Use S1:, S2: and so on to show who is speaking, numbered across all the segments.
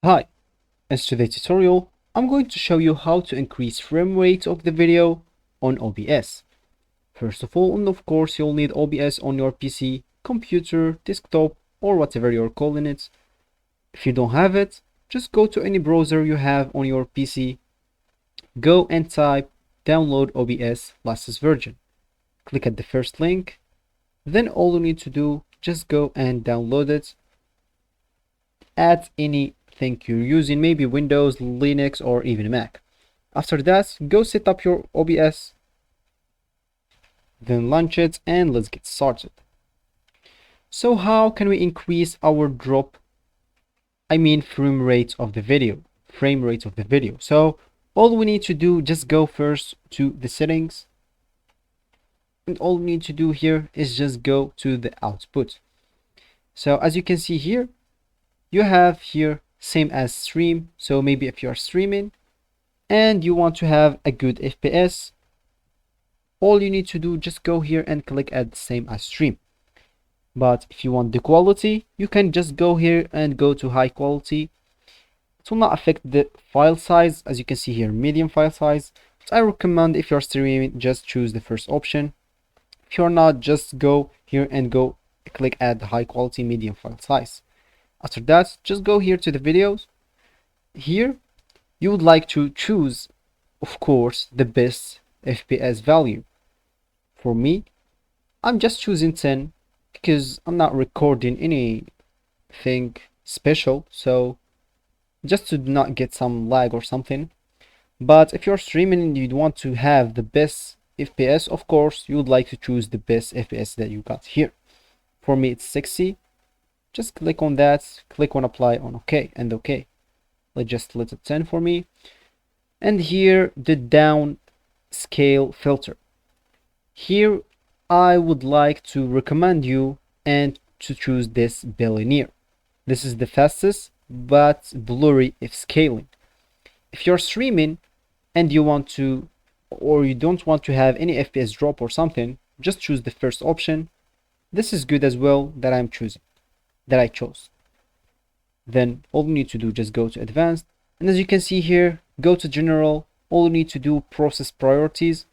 S1: Hi, in today's tutorial, I'm going to show you how to increase frame rate of the video on OBS. First of all, and of course, you'll need OBS on your PC, computer, desktop, or whatever you're calling it. If you don't have it, just go to any browser you have on your PC, go and type download OBS latest version. Click at the first link, then all you need to do, just go and download it at anything you're using, maybe Windows, Linux, or even Mac. After that, go set up your OBS, then launch it, and let's get started. So how can we increase our frame rate of the video? So all we need to do, just go first to the settings, and all we need to do here is just go to the output. So as you can see here, you have here same as stream. So maybe if you are streaming and you want to have a good FPS, all you need to do, just go here and click at same as stream. But if you want the quality, you can just go here and go to high quality. It will not affect the file size. As you can see here, medium file size. But I recommend, if you're streaming, just choose the first option. If you're not, just go here and go click at the high quality medium file size. After that, just go here to the videos. Here, you would like to choose, of course, the best FPS value. For me, I'm just choosing 10 because I'm not recording anything special, so just to not get some lag or something. But if you're streaming and you want to have the best FPS, of course, you would like to choose the best FPS that you got here. For me, it's 60. Just click on that, click on apply on OK and OK. Let's just let it 10 for me. And here, the down scale filter. Here, I would like to recommend you and to choose this billionaire. This is the fastest but blurry if scaling. If you're streaming and you want to, or you don't want to have any FPS drop or something, just choose the first option. This is good as well that I chose. Then all you need to do, just go to advanced, and as you can see here, go to general. All you need to do, process priorities.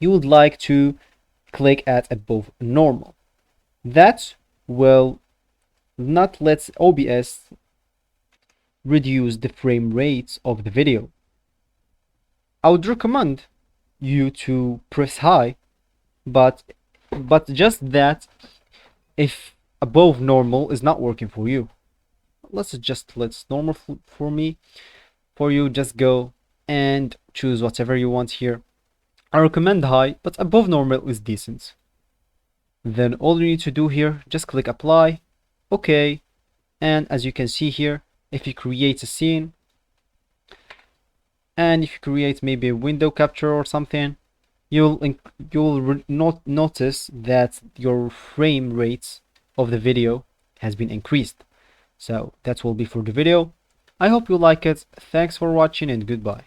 S1: You would like to click at above normal. That will not let OBS reduce the frame rates of the video. I would recommend you to press high, but just that if above normal is not working for you, let's normal for me. For you, just go and choose whatever you want here. I recommend high, but above normal is decent. Then all you need to do here, just click apply, OK, and as you can see here, if you create a scene and if you create maybe a window capture or something, you'll not notice that your frame rates of the video has been increased. So that will be for the video. I hope you like it. Thanks for watching and goodbye.